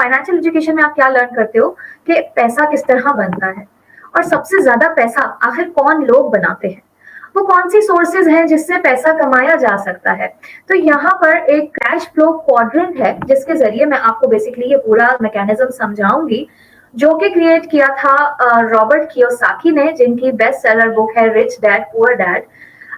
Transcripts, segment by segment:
Financial education में आप क्या लर्न करते हो कि पैसा किस तरह बनता है और सबसे ज्यादा पैसा आखिर कौन लोग बनाते हैं, वो कौन सी सोर्सेज हैं जिससे पैसा कमाया जा सकता है। तो यहाँ पर एक कैश फ्लो क्वाड्रेंट है जिसके जरिए मैं आपको बेसिकली ये पूरा मैकेनिज्म समझाऊंगी, जो कि क्रिएट किया था रॉबर्ट कियोसाकी ने, जिनकी बेस्ट सेलर बुक है rich dad poor dad.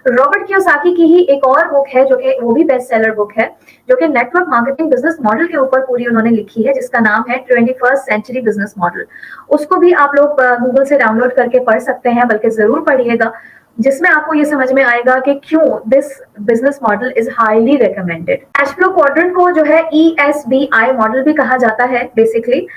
Robert Kiyosaki की ही एक और बुक है जो कि वो भी बेस्ट सेलर बुक है, जो कि नेटवर्क मार्केटिंग बिजनेस मॉडल के ऊपर पूरी उन्होंने लिखी है, जिसका नाम है 21st सेंचुरी बिजनेस मॉडल। उसको भी आप लोग गूगल से डाउनलोड करके पढ़ सकते हैं, बल्कि जरूर पढ़िएगा, जिसमें आपको ये समझ में आएगा कि क्यों this business model is highly recommended. Cash flow quadrant को जो है ESBI मॉडल भी कहा जाता है बेसिकली।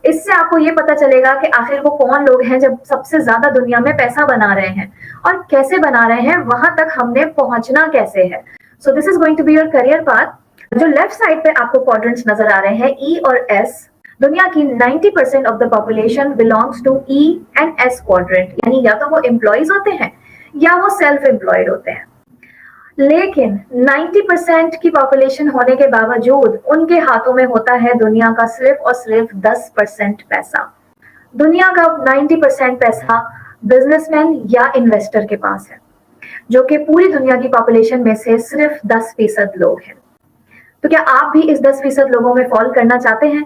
इससे आपको ये पता चलेगा कि आखिर वो कौन लोग हैं जब सबसे ज्यादा दुनिया में पैसा बना रहे हैं और कैसे बना रहे हैं, वहां तक हमने पहुंचना कैसे है। So this is going to be your career path. जो लेफ्ट साइड पे आपको क्वाड्रेंट्स नजर आ रहे हैं E और S, दुनिया की 90% of the population belongs to E and S quadrant, यानी या तो वो एम्प्लॉइज होते हैं या वो सेल्फ एम्प्लॉयड होते हैं। लेकिन 90% की पॉपुलेशन होने के बावजूद उनके हाथों में होता है दुनिया का सिर्फ और सिर्फ 10% पैसा। दुनिया का 90% पैसा बिजनेसमैन या इन्वेस्टर के पास है, जो कि पूरी दुनिया की पॉपुलेशन में से सिर्फ 10% लोग हैं। तो क्या आप भी इस 10% लोगों में फॉल करना चाहते हैं?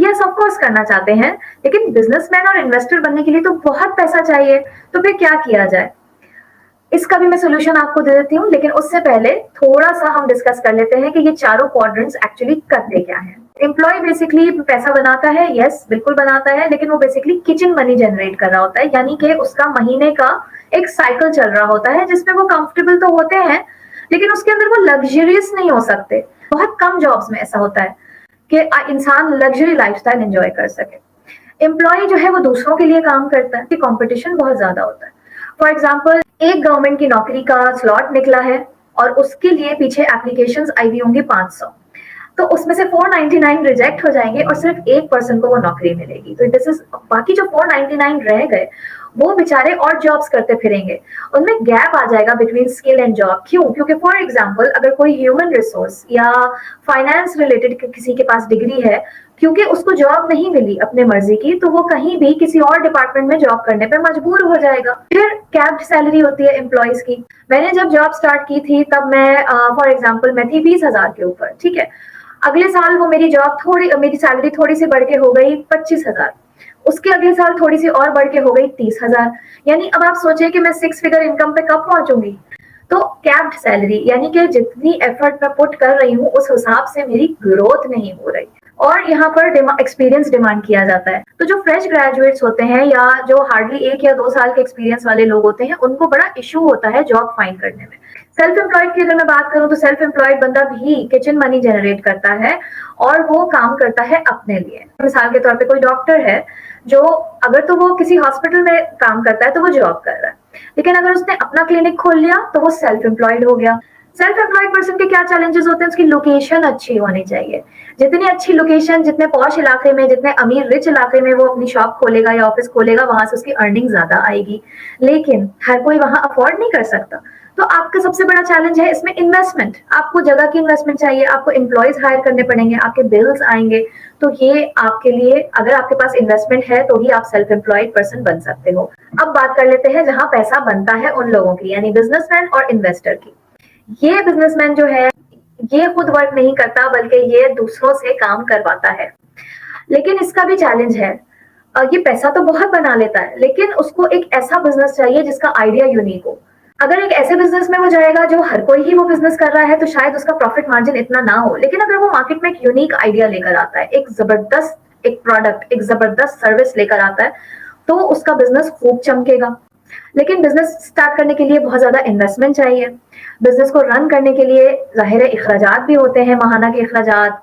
यस ऑफ कोर्स करना चाहते हैं, लेकिन बिजनेसमैन और इन्वेस्टर बनने के लिए तो बहुत पैसा चाहिए। तो फिर क्या किया जाए, इसका भी मैं सोल्यूशन आपको दे देती हूँ, लेकिन उससे पहले थोड़ा सा हम डिस्कस कर लेते हैं कि ये चारों क्वाड्रेंट्स एक्चुअली करते क्या हैं। एम्प्लॉय बेसिकली पैसा बनाता है, यस बिल्कुल बनाता है, लेकिन वो बेसिकली किचन मनी जनरेट कर रहा होता है, यानी कि उसका महीने का एक साइकिल चल रहा होता है जिसमें वो कंफर्टेबल तो होते हैं, लेकिन उसके अंदर वो लग्जरियस नहीं हो सकते। बहुत कम जॉब्स में ऐसा होता है कि इंसान लग्जरी लाइफस्टाइल एंजॉय कर सके। एम्प्लॉय जो है वो दूसरों के लिए काम करता है, कंपटीशन बहुत ज्यादा होता है। फॉर एग्जाम्पल, एक गवर्नमेंट की नौकरी का स्लॉट निकला है और उसके लिए पीछे एप्लीकेशंस आई हुई होंगी 500, तो उसमें से 499 रिजेक्ट हो जाएंगे और सिर्फ एक पर्सन को वो नौकरी मिलेगी। तो दिस इज, बाकी जो 499 रह गए वो बेचारे और जॉब्स करते फिरेंगे, उनमें गैप आ जाएगा बिटवीन स्किल एंड जॉब। क्यों? क्योंकि फॉर एग्जाम्पल अगर कोई ह्यूमन रिसोर्स या फाइनेंस रिलेटेड किसी के पास डिग्री है, क्योंकि उसको जॉब नहीं मिली अपने मर्जी की, तो वो कहीं भी किसी और डिपार्टमेंट में जॉब करने पे मजबूर हो जाएगा। फिर कैप्ड सैलरी होती है एम्प्लॉयज की। मैंने जब जॉब स्टार्ट की थी तब मैं फॉर एग्जाम्पल मैं थी 20,000 के ऊपर, ठीक है। अगले साल वो मेरी सैलरी थोड़ी सी बढ़ के हो गई 25,000, उसके अगले साल थोड़ी सी और बढ़ के हो गई 30,000। यानी अब आप सोचिए कि मैं 6 फिगर इनकम पे कब पहुंचूंगी। तो कैप्ड सैलरी यानी कि जितनी एफर्ट मैं पुट कर रही हूँ उस हिसाब से मेरी ग्रोथ नहीं हो रही, और यहाँ पर एक्सपीरियंस डिमांड किया जाता है। तो जो फ्रेश ग्रेजुएट्स होते हैं या जो हार्डली 1 या 2 साल के एक्सपीरियंस वाले लोग होते हैं, उनको बड़ा इशू होता है जॉब फाइंड करने में। सेल्फ एम्प्लॉयड की अगर मैं बात करूं तो सेल्फ एम्प्लॉयड बंदा भी किचन मनी जनरेट करता है और वो काम करता है अपने लिए। मिसाल के तौर पे कोई डॉक्टर है जो, अगर तो वो किसी हॉस्पिटल में काम करता है तो वो जॉब कर रहा है, लेकिन अगर उसने अपना क्लिनिक खोल लिया तो वो सेल्फ एम्प्लॉयड हो गया। सेल्फ एम्प्लॉयड पर्सन के क्या चैलेंजेस होते हैं? उसकी लोकेशन अच्छी होनी चाहिए। जितनी अच्छी लोकेशन, जितने पॉश इलाके में, जितने अमीर रिच इलाके में वो अपनी शॉप खोलेगा या ऑफिस खोलेगा, वहां से उसकी अर्निंग ज्यादा आएगी, लेकिन हर कोई वहां अफोर्ड नहीं कर सकता। तो आपका सबसे बड़ा चैलेंज है इसमें इन्वेस्टमेंट। आपको जगह की इन्वेस्टमेंट चाहिए, आपको एम्प्लॉयज हायर करने पड़ेंगे, आपके बिल्स आएंगे। तो ये आपके लिए, अगर आपके पास इन्वेस्टमेंट है तो ही आप सेल्फ एम्प्लॉयड पर्सन बन सकते हो। अब बात कर लेते हैं जहां पैसा बनता है उन लोगों की, यानी बिजनेसमैन और इन्वेस्टर की। ये बिजनेसमैन जो है ये खुद वर्क नहीं करता, बल्कि ये दूसरों से काम करवाता है, लेकिन इसका भी चैलेंज है। ये पैसा तो बहुत बना लेता है, लेकिन उसको एक ऐसा बिजनेस चाहिए जिसका आइडिया यूनिक हो। अगर एक ऐसे बिजनेस में वो जाएगा जो हर कोई ही वो बिजनेस कर रहा है, तो शायद उसका प्रॉफिट मार्जिन इतना ना हो, लेकिन अगर वो मार्केट में एक यूनिक आइडिया लेकर आता है, एक जबरदस्त एक प्रोडक्ट, एक जबरदस्त सर्विस लेकर आता है, तो उसका बिजनेस खूब चमकेगा। लेकिन बिजनेस स्टार्ट करने के लिए बहुत ज्यादा इन्वेस्टमेंट चाहिए। बिजनेस को रन करने के लिए जाहिर है इखराजात भी होते हैं, माहाना के इखराजात,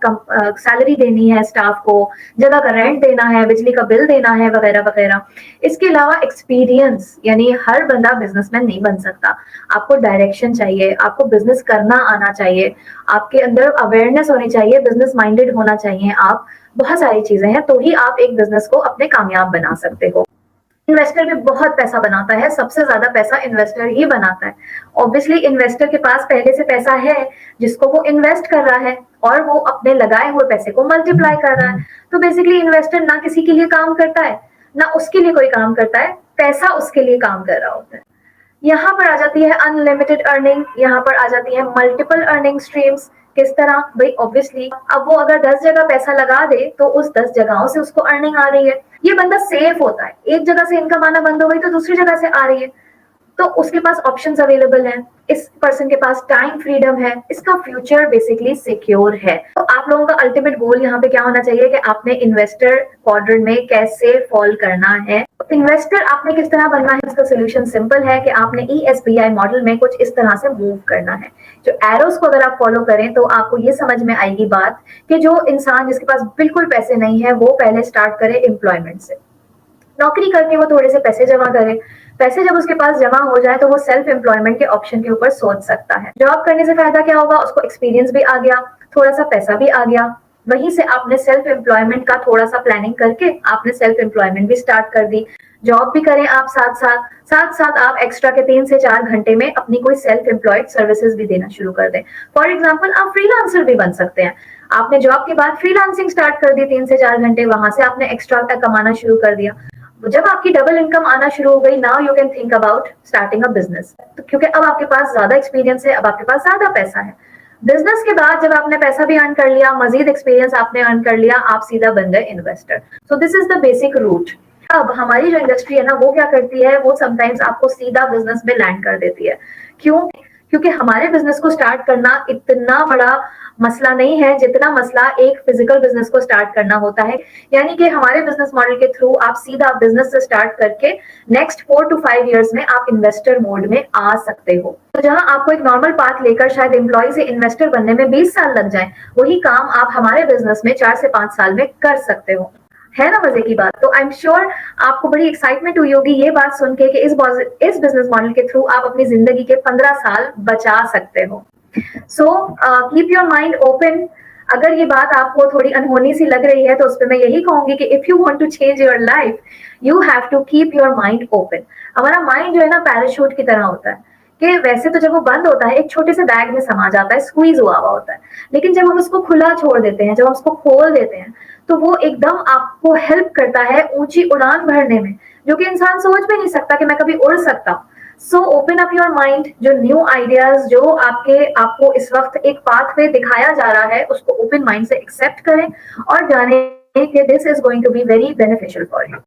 सैलरी देनी है स्टाफ को, जगह का रेंट देना है, बिजली का बिल देना है, वगैरह वगैरह। इसके अलावा एक्सपीरियंस, यानी हर बंदा बिजनेसमैन नहीं बन सकता। आपको डायरेक्शन चाहिए, आपको बिजनेस करना आना चाहिए, आपके अंदर अवेयरनेस होनी चाहिए, बिजनेस माइंडेड होना चाहिए आप। बहुत सारी चीजें हैं, तो ही आप एक बिजनेस को अपने कामयाब बना सकते हो। इन्वेस्टर भी बहुत पैसा बनाता है, सबसे ज्यादा पैसा इन्वेस्टर ही बनाता है। ऑब्वियसली इन्वेस्टर के पास पहले से पैसा है जिसको वो इन्वेस्ट कर रहा है और वो अपने लगाए हुए पैसे को मल्टीप्लाई कर रहा है। तो बेसिकली इन्वेस्टर ना किसी के लिए काम करता है ना उसके लिए कोई काम करता है, पैसा उसके लिए काम कर रहा होता है। यहाँ पर आ जाती है अनलिमिटेड अर्निंग, यहाँ पर आ जाती है मल्टीपल अर्निंग स्ट्रीम्स। किस तरह? भाई ऑब्वियसली अब वो अगर 10 जगह पैसा लगा दे तो उस 10 जगहों से उसको अर्निंग आ रही है। ये बंदा सेफ होता है, एक जगह से इनकम आना बंद हो गई तो दूसरी जगह से आ रही है, तो उसके पास ऑप्शंस अवेलेबल हैं, इस पर्सन के पास टाइम फ्रीडम है, इसका फ्यूचर बेसिकली सिक्योर है। तो आप लोगों का अल्टीमेट गोल यहाँ पे क्या होना चाहिए कि आपने इन्वेस्टर क्वाड्रेंट में कैसे फॉल करना है। इन्वेस्टर आपने किस तरह बनना है, इसका सोल्यूशन सिंपल है कि आपने ESBI मॉडल में कुछ इस तरह से मूव करना है। जो एरोस को अगर आप फॉलो करें तो आपको ये समझ में आएगी बात कि जो इंसान जिसके पास बिल्कुल पैसे नहीं है वो पहले स्टार्ट करे एम्प्लॉयमेंट से, नौकरी करके वो थोड़े से पैसे जमा करे। पैसे जब उसके पास जमा हो जाए तो वो सेल्फ एम्प्लॉयमेंट के ऑप्शन के ऊपर सोच सकता है। जॉब करने से फायदा क्या होगा? उसको एक्सपीरियंस भी आ गया, थोड़ा सा पैसा भी आ गया, वहीं से आपने सेल्फ एम्प्लॉयमेंट का थोड़ा सा प्लानिंग करके आपने सेल्फ एम्प्लॉयमेंट भी स्टार्ट कर दी। जॉब भी करें आप साथ साथ आप एक्स्ट्रा के 3 से 4 घंटे में अपनी कोई सेल्फ एम्प्लॉयड सर्विसेज भी देना शुरू कर दें। फॉर एग्जाम्पल आप फ्रीलांसर भी बन सकते हैं। आपने जॉब के बाद फ्रीलांसिंग स्टार्ट कर दी 3 से 4 घंटे, वहां से आपने एक्स्ट्रा कमाना शुरू कर दिया। जब आपकी डबल इनकम आना शुरू हो गई, now you can think about starting a business, तो क्योंकि अब आपके पास ज्यादा एक्सपीरियंस है, अब आपके पास ज्यादा पैसा है। बिजनेस के बाद जब आपने पैसा भी अर्न कर लिया, मजीद एक्सपीरियंस आपने अर्न कर लिया, आप सीधा बन गए investor. So this is the basic route. अब हमारी जो इंडस्ट्री है ना वो क्या करती है, वो समटाइम्स आपको सीधा बिजनेस में लैंड कर देती है। क्यों? क्योंकि हमारे बिजनेस को स्टार्ट करना इतना बड़ा मसला नहीं है जितना मसला एक फिजिकल बिजनेस को स्टार्ट करना होता है। यानी कि हमारे बिजनेस मॉडल के थ्रू आप सीधा बिजनेस से स्टार्ट करके नेक्स्ट 4 to 5 इयर्स में आप इन्वेस्टर मोड में आ सकते हो। तो जहां आपको एक नॉर्मल पाथ लेकर शायद एम्प्लॉय से इन्वेस्टर बनने में 20 साल लग जाए, वही काम आप हमारे बिजनेस में 4 से 5 साल में कर सकते हो। है ना मजे की बात? तो आई एम श्योर आपको बड़ी एक्साइटमेंट हुई होगी ये बात सुन के कि इस बिजनेस मॉडल के थ्रू आप अपनी जिंदगी के 15 साल बचा सकते हो। So keep your mind open. अगर ये बात आपको थोड़ी अनहोनी सी लग रही है तो उस पर मैं यही कहूंगी कि if you want to change your life you have to keep your mind open. हमारा माइंड जो है ना पैराशूट की तरह होता है कि वैसे तो जब वो बंद होता है एक छोटे से बैग में समा जाता है, स्क्वीज हुआ हुआ होता है, लेकिन जब हम उसको खुला छोड़ देते हैं, जब हम उसको खोल देते हैं तो वो एकदम आपको हेल्प करता है ऊंची उड़ान भरने में, जो कि इंसान सोच भी नहीं सकता कि मैं कभी उड़ सकता हूँ। So open up your mind, जो न्यू आइडियाज जो आपको इस वक्त एक पाथवे दिखाया जा रहा है उसको ओपन माइंड से एक्सेप्ट करें और जाने कि this is going to be very beneficial for you.